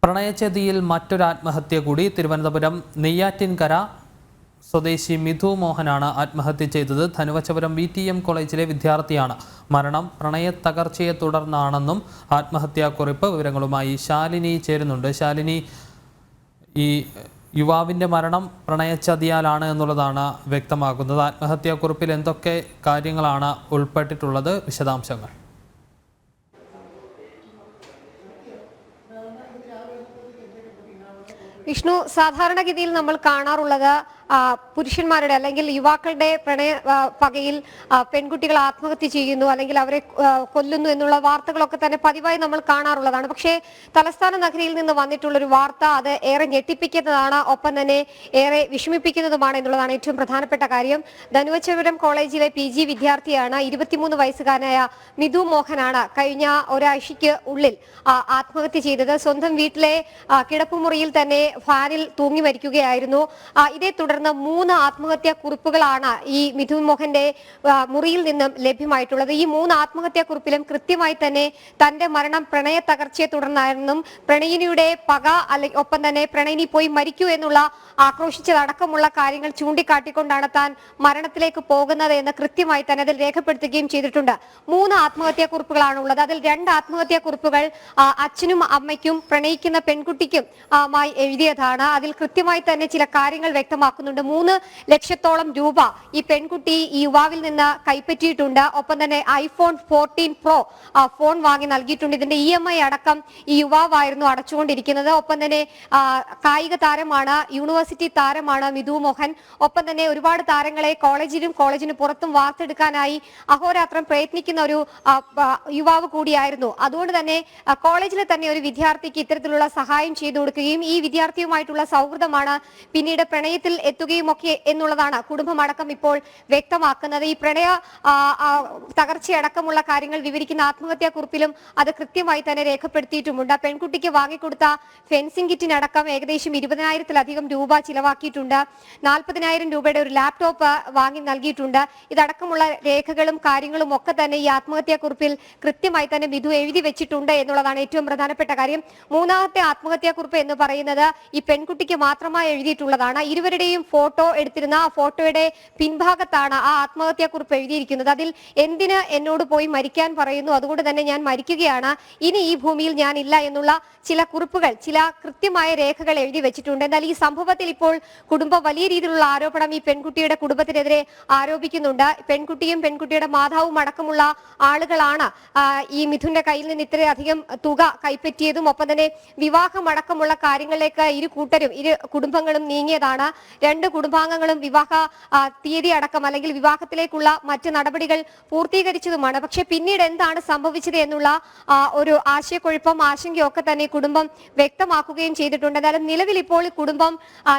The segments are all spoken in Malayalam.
പ്രണയചതിയിൽ മറ്റൊരു ആത്മഹത്യ കൂടി. തിരുവനന്തപുരം നെയ്യാറ്റിൻകര സ്വദേശി മിഥു മോഹനാണ് ആത്മഹത്യ ചെയ്തത്. ധനുവച്ചപുരം VTM കോളേജിലെ വിദ്യാർത്ഥിയാണ്. മരണം പ്രണയത്തകർച്ചയെ തുടർന്നാണെന്നും ആത്മഹത്യാക്കുറിപ്പ്. വിവരങ്ങളുമായി ശാലിനി ചേരുന്നുണ്ട്. ശാലിനി, ഈ യുവാവിൻ്റെ മരണം പ്രണയചതിയാലാണ് എന്നുള്ളതാണ് വ്യക്തമാക്കുന്നത്. ആത്മഹത്യാക്കുറിപ്പിൽ എന്തൊക്കെ കാര്യങ്ങളാണ് ഉൾപ്പെട്ടിട്ടുള്ളത്? വിശദാംശങ്ങൾ. വിഷ്ണു, സാധാരണഗതിയിൽ നമ്മൾ കാണാറുള്ളത് പുരുഷന്മാരുടെ അല്ലെങ്കിൽ യുവാക്കളുടെ പ്രണയ പകയിൽ പെൺകുട്ടികൾ ആത്മഹത്യ ചെയ്യുന്നു അല്ലെങ്കിൽ അവരെ കൊല്ലുന്നു എന്നുള്ള വാർത്തകളൊക്കെ തന്നെ പതിവായി നമ്മൾ കാണാറുള്ളതാണ്. പക്ഷേ തലസ്ഥാന നഗരിയിൽ നിന്ന് വന്നിട്ടുള്ളൊരു വാർത്ത അത് ഏറെ ഞെട്ടിപ്പിക്കുന്നതാണ്, ഒപ്പം തന്നെ ഏറെ വിഷമിപ്പിക്കുന്നതുമാണ് എന്നുള്ളതാണ് ഏറ്റവും പ്രധാനപ്പെട്ട കാര്യം. ധനുവച്ചപുരം കോളേജിലെ PG വിദ്യാർത്ഥിയാണ് 23 വയസ്സുകാരനായ മിഥു മോഹനാണ് കഴിഞ്ഞ ഒരാഴ്ചയ്ക്ക് ഉള്ളിൽ ആത്മഹത്യ ചെയ്തത്. സ്വന്തം വീട്ടിലെ കിടപ്പുമുറിയിൽ തന്നെ ഫാനിൽ തൂങ്ങി മരിക്കുകയായിരുന്നു. ഇതേ തുടർന്ന് 3 ആത്മഹത്യാ കുറിപ്പുകളാണ് ഈ മിഥു മോഹന്റെ മുറിയിൽ നിന്നും ലഭ്യമായിട്ടുള്ളത്. ഈ 3 ആത്മഹത്യാ കുറിപ്പിലും കൃത്യമായി തന്നെ തന്റെ മരണം പ്രണയ തകർച്ചയെ തുടർന്നായിരുന്നും പ്രണയിനിയുടെ പക അല്ലെങ്കിൽ ഒപ്പം തന്നെ പ്രണയിനി പോയി മരിക്കൂ എന്നുള്ള ആക്രോശിച്ചതടക്കമുള്ള കാര്യങ്ങൾ ചൂണ്ടിക്കാട്ടിക്കൊണ്ടാണ് താൻ മരണത്തിലേക്ക് പോകുന്നത് എന്ന് കൃത്യമായി തന്നെ അതിൽ രേഖപ്പെടുത്തുകയും ചെയ്തിട്ടുണ്ട്. 3 ആത്മഹത്യാ കുറിപ്പുകളാണ് ഉള്ളത്. അതിൽ 2 ആത്മഹത്യാ കുറിപ്പുകൾ അച്ഛനും അമ്മയ്ക്കും പ്രണയിക്കുന്ന പെൺകുട്ടിക്കും എഴുതിയതാണ്. അതിൽ കൃത്യമായി തന്നെ ചില കാര്യങ്ങൾ വ്യക്തമാക്കുന്നുണ്ട്. 3 ലക്ഷത്തോളം രൂപ ഈ പെൺകുട്ടി ഈ യുവാവിൽ നിന്ന് കൈപ്പറ്റിയിട്ടുണ്ട്. ഒപ്പം തന്നെ iPhone 14 Pro ഫോൺ വാങ്ങി നൽകിയിട്ടുണ്ട്. ഇതിന്റെ EMI അടക്കം ഈ യുവാവായിരുന്നു അടച്ചുകൊണ്ടിരിക്കുന്നത്. ഒപ്പം തന്നെ കായിക താരമാണ്, യൂണിവേഴ്സിറ്റി താരമാണ് മിഥു മോഹൻ. ഒപ്പം തന്നെ ഒരുപാട് താരങ്ങളെ കോളേജിന് പുറത്തും വാർത്തെടുക്കാനായി അഹോരാത്രം പ്രയത്നിക്കുന്ന ഒരു യുവാവ് കൂടിയായിരുന്നു. അതുകൊണ്ട് തന്നെ കോളേജിലെ തന്നെ ഒരു വിദ്യാർത്ഥിക്ക് ഇത്തരത്തിലുള്ള സഹായം ചെയ്തു കൊടുക്കുകയും ഈ വിദ്യാർത്ഥിയുമായിട്ടുള്ള സൗഹൃദമാണ് പിന്നീട് പ്രണയത്തിൽ എത്തുകയും ഒക്കെ എന്നുള്ളതാണ് കുടുംബമടക്കം ഇപ്പോൾ വ്യക്തമാക്കുന്നത്. ഈ പ്രണയ തകർച്ചയടക്കമുള്ള കാര്യങ്ങൾ വിവരിക്കുന്ന ആത്മഹത്യാ കുറിപ്പിലും അത് കൃത്യമായി തന്നെ രേഖപ്പെടുത്തിയിട്ടുമുണ്ട്. പെൺകുട്ടിക്ക് വാങ്ങിക്കൊടുത്ത ഫെൻസിംഗ് കിറ്റിനടക്കം ഏകദേശം 20,000-ലധികം രൂപ ചിലവാക്കിയിട്ടുണ്ട്. 40,000 രൂപയുടെ ഒരു ലാപ്ടോപ്പ് വാങ്ങി നൽകിയിട്ടുണ്ട്. ഇതടക്കമുള്ള രേഖകളും കാര്യങ്ങളും ഒക്കെ തന്നെ ഈ ആത്മഹത്യാ കുറിപ്പിൽ കൃത്യമായി തന്നെ മിഥു എഴുതി വെച്ചിട്ടുണ്ട് എന്നുള്ളതാണ് ഏറ്റവും പ്രധാനപ്പെട്ട കാര്യം. 3ാമത്തെ ആത്മഹത്യാ കുറിപ്പ് എന്ന് പറയുന്നത് ഈ പെൺകുട്ടിക്ക് മാത്രമായി എഴുതിയിട്ടുള്ളതാണ്. ഇരുവരുടെയും ഫോട്ടോ എടുത്തിരുന്ന ആ ഫോട്ടോയുടെ പിൻഭാഗത്താണ് ആ ആത്മഹത്യാ കുറിപ്പ് എഴുതിയിരിക്കുന്നത്. അതിൽ എന്തിന് എന്നോട് പോയി മരിക്കാൻ പറയുന്നു, അതുകൊണ്ട് തന്നെ ഞാൻ മരിക്കുകയാണ്, ഇനി ഈ ഭൂമിയിൽ ഞാൻ ഇല്ല എന്നുള്ള ചില കുറിപ്പുകൾ, ചില കൃത്യമായ രേഖകൾ എഴുതി വെച്ചിട്ടുണ്ട്. എന്നാൽ ഈ സംഭവത്തിൽ ഇപ്പോൾ കുടുംബം വലിയ രീതിയിലുള്ള ആരോപണം ഈ പെൺകുട്ടിയുടെ കുടുംബത്തിനെതിരെ ആരോപിക്കുന്നുണ്ട്. പെൺകുട്ടിയും പെൺകുട്ടിയുടെ മാതാവും അടക്കമുള്ള ആളുകളാണ് ഈ മിഥുന്റെ കയ്യിൽ നിന്ന് ഇത്രയധികം തുക കൈപ്പറ്റിയതും ഒപ്പം തന്നെ വിവാഹമടക്കമുള്ള കാര്യങ്ങളിലേക്ക് ഇരു കുടുംബങ്ങളും നീങ്ങിയതാണ്. 2 കുടുംബാംഗങ്ങളും വിവാഹ തീയതി അടക്കം അല്ലെങ്കിൽ വിവാഹത്തിലേക്കുള്ള മറ്റ് നടപടികൾ പൂർത്തീകരിച്ചതുമാണ്. പക്ഷെ പിന്നീട് എന്താണ് സംഭവിച്ചത് എന്നുള്ള ഒരു ആശയക്കുഴപ്പം, ആശങ്കയൊക്കെ തന്നെ കുടുംബം വ്യക്തമാക്കുകയും ചെയ്തിട്ടുണ്ട്. എന്തായാലും നിലവിൽ ഇപ്പോൾ കുടുംബം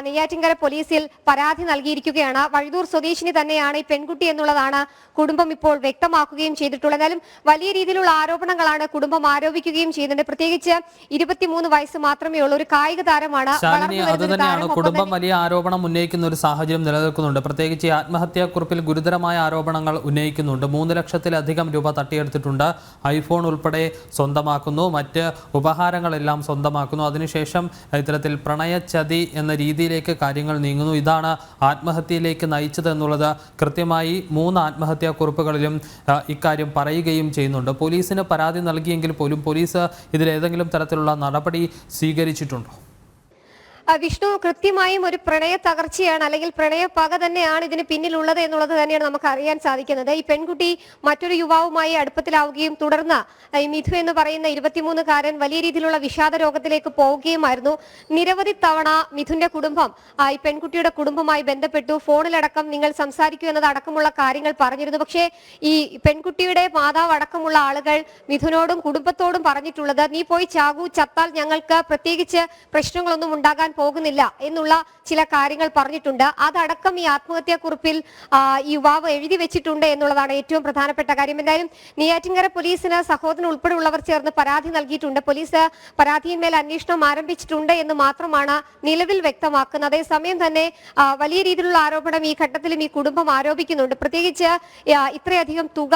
നെയ്യാറ്റിൻകര പോലീസിൽ പരാതി നൽകിയിരിക്കുകയാണ്. വഴുതൂർ സ്വദേശിനി തന്നെയാണ് ഈ പെൺകുട്ടി എന്നുള്ളതാണ് കുടുംബം ഇപ്പോൾ വ്യക്തമാക്കുകയും ചെയ്തിട്ടുള്ളത്. എന്തായാലും വലിയ രീതിയിലുള്ള ആരോപണങ്ങളാണ് കുടുംബം ആരോപിക്കുകയും ചെയ്യുന്നുണ്ട്. പ്രത്യേകിച്ച് 23 വയസ്സ് മാത്രമേ ഉള്ളൂ, ഒരു കായിക താരമാണ്. കുടുംബം വലിയ ആരോപണം ഉന്നയിക്കുന്ന ഒരു സാഹചര്യം നിലനിൽക്കുന്നുണ്ട്. പ്രത്യേകിച്ച് ആത്മഹത്യാക്കുറിപ്പിൽ ഗുരുതരമായ ആരോപണങ്ങൾ ഉന്നയിക്കുന്നുണ്ട്. 3 ലക്ഷത്തിലധികം രൂപ തട്ടിയെടുത്തിട്ടുണ്ട്. iPhone ഉൾപ്പെടെ സ്വന്തമാക്കുന്നു, മറ്റ് ഉപഹാരങ്ങളെല്ലാം സ്വന്തമാക്കുന്നു. അതിനുശേഷം ഇത്തരത്തിൽ പ്രണയചതി എന്ന രീതിയിലേക്ക് കാര്യങ്ങൾ നീങ്ങുന്നു. ഇതാണ് ആത്മഹത്യയിലേക്ക് നയിച്ചത് എന്നുള്ളത് കൃത്യമായി 3 ആത്മഹത്യാക്കുറിപ്പുകളിലും ഇക്കാര്യം പറയുകയും ചെയ്യുന്നുണ്ട്. പോലീസിന് പരാതി നൽകിയെങ്കിൽ പോലും പോലീസ് ഇതിലേതെങ്കിലും തരത്തിലുള്ള നടപടി സ്വീകരിച്ചിട്ടുണ്ടോ? വിഷ്ണു, കൃത്യമായും ഒരു പ്രണയ തകർച്ചയാണ് അല്ലെങ്കിൽ പ്രണയ പക തന്നെയാണ് ഇതിന് പിന്നിലുള്ളത് എന്നുള്ളത് തന്നെയാണ് നമുക്ക് അറിയാൻ സാധിക്കുന്നത്. ഈ പെൺകുട്ടി മറ്റൊരു യുവാവുമായി അടുപ്പത്തിലാവുകയും തുടർന്ന് ഈ മിഥു എന്ന് പറയുന്ന 23-കാരൻ വലിയ രീതിയിലുള്ള വിഷാദ രോഗത്തിലേക്ക് പോവുകയുമായിരുന്നു. നിരവധി തവണ മിഥുന്റെ കുടുംബം ഈ പെൺകുട്ടിയുടെ കുടുംബമായി ബന്ധപ്പെട്ടു. ഫോണിലടക്കം നിങ്ങൾ സംസാരിക്കൂ എന്നതടക്കമുള്ള കാര്യങ്ങൾ പറഞ്ഞിരുന്നു. പക്ഷേ ഈ പെൺകുട്ടിയുടെ മാതാവ് അടക്കമുള്ള ആളുകൾ മിഥുനോടും കുടുംബത്തോടും പറഞ്ഞിട്ടുള്ളത്, നീ പോയി ചാകൂ, ചത്താൽ ഞങ്ങൾക്ക് പ്രത്യേകിച്ച് പ്രശ്നങ്ങളൊന്നും ഉണ്ടാകാൻ പോകുന്നില്ല എന്നുള്ള ചില കാര്യങ്ങൾ പറഞ്ഞിട്ടുണ്ട്. അതടക്കം ഈ ആത്മഹത്യാക്കുറിപ്പിൽ യുവാവ് എഴുതി വെച്ചിട്ടുണ്ട് എന്നുള്ളതാണ് ഏറ്റവും പ്രധാനപ്പെട്ട കാര്യം. എന്തായാലും നെയ്യാറ്റിൻകര പോലീസിന് സഹോദരൻ ഉൾപ്പെടെയുള്ളവർ ചേർന്ന് പരാതി നൽകിയിട്ടുണ്ട്. പോലീസ് പരാതിയിന്മേൽ അന്വേഷണം ആരംഭിച്ചിട്ടുണ്ട് എന്ന് മാത്രമാണ് നിലവിൽ വ്യക്തമാക്കുന്നത്. അതേസമയം തന്നെ വലിയ രീതിയിലുള്ള ആരോപണം ഈ ഘട്ടത്തിലും ഈ കുടുംബം ആരോപിക്കുന്നുണ്ട്. പ്രത്യേകിച്ച് ഇത്രയധികം തുക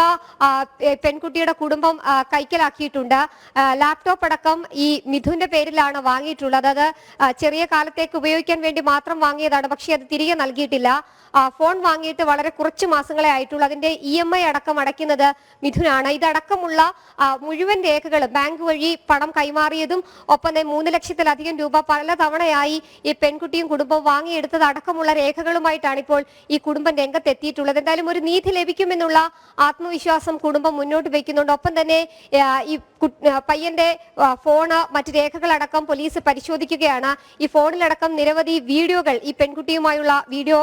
പെൺകുട്ടിയുടെ കുടുംബം കൈക്കലാക്കിയിട്ടുണ്ട്. ലാപ്ടോപ്പ് അടക്കം ഈ മിഥുന്റെ പേരിലാണ് വാങ്ങിയിട്ടുള്ളത്. അത് ചെറിയ കാലത്തേക്ക് ഉപയോഗിക്കാൻ വേണ്ടി മാത്രം വാങ്ങിയതാണ്, പക്ഷേ അത് തിരികെ നൽകിയിട്ടില്ല. ഫോൺ വാങ്ങിയിട്ട് വളരെ കുറച്ച് മാസങ്ങളെ ആയിട്ടുള്ളൂ. അതിന്റെ EMI അടക്കം അടയ്ക്കുന്നത് മിഥുനാണ്. ഇതടക്കമുള്ള മുഴുവൻ രേഖകളും ബാങ്ക് വഴി പണം കൈമാറിയതും ഒപ്പം 3 ലക്ഷത്തിലധികം രൂപ പല തവണയായി ഈ പെൺകുട്ടിയും കുടുംബവും വാങ്ങിയെടുത്തത് അടക്കമുള്ള രേഖകളുമായിട്ടാണ് ഇപ്പോൾ ഈ കുടുംബം രംഗത്തെത്തിയിട്ടുള്ളത്. എന്തായാലും ഒരു നീതി ലഭിക്കുമെന്നുള്ള ആത്മവിശ്വാസം കുടുംബം മുന്നോട്ട് വയ്ക്കുന്നുണ്ട്. ഒപ്പം തന്നെ ഈ പയ്യന്റെ ഫോണ് മറ്റു രേഖകളടക്കം പോലീസ് പരിശോധിക്കുകയാണ്. ഈ ഫോണിലടക്കം നിരവധി വീഡിയോകൾ ഈ പെൺകുട്ടിയുമായുള്ള വീഡിയോ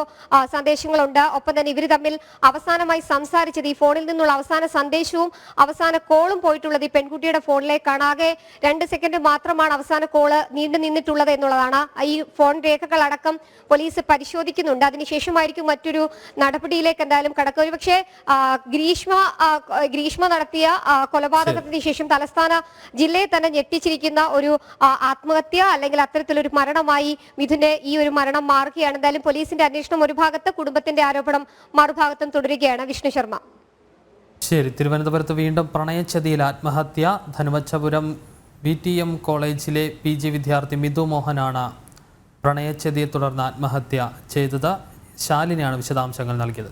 സന്ദേശങ്ങളുണ്ട്. ഒപ്പം തന്നെ ഇവർ തമ്മിൽ അവസാനമായി സംസാരിച്ചത്, ഈ ഫോണിൽ നിന്നുള്ള അവസാന സന്ദേശവും അവസാന കോളും പോയിട്ടുള്ളത് ഈ പെൺകുട്ടിയുടെ ഫോണിലേക്കാണ്. ആകെ 2 സെക്കൻഡ് മാത്രമാണ് അവസാന കോള് നീണ്ടു നിന്നിട്ടുള്ളത് എന്നുള്ളതാണ്. ഈ ഫോൺ രേഖകളടക്കം പോലീസ് പരിശോധിക്കുന്നുണ്ട്. അതിനുശേഷമായിരിക്കും മറ്റൊരു നടപടിയിലേക്ക് എന്തായാലും കടക്കുക. ഒരുപക്ഷെ ഗ്രീഷ്മ നടത്തിയ കൊലപാതകത്തിന് ശേഷം തലസ്ഥാന ജില്ലയെ തന്നെ ഞെട്ടിച്ചിരിക്കുന്ന ഒരു ആത്മഹത്യ അല്ലെങ്കിൽ അത്തരത്തിലൊരു മരണമായി മിഥുന്റെ ഈ ഒരു മരണം മാറുകയാണ്. എന്തായാലും പോലീസിന്റെ അന്വേഷണം ഒരു ഭാഗത്ത്, കുടുംബത്തിന്റെ ആരോപണം മറുഭാഗത്തും തുടരുകയാണ്. വിഷ്ണു ശർമ്മ. ശരി, തിരുവനന്തപുരത്ത് വീണ്ടും പ്രണയച്ചതിയിൽ ആത്മഹത്യ. ധനുവച്ചപുരം BTM കോളേജിലെ PG വിദ്യാർത്ഥി മിഥു മോഹനാണ് പ്രണയച്ചതിയെ തുടർന്ന് ആത്മഹത്യ ചെയ്തത്. ശാലിനിയാണ് വിശദാംശങ്ങൾ നൽകിയത്.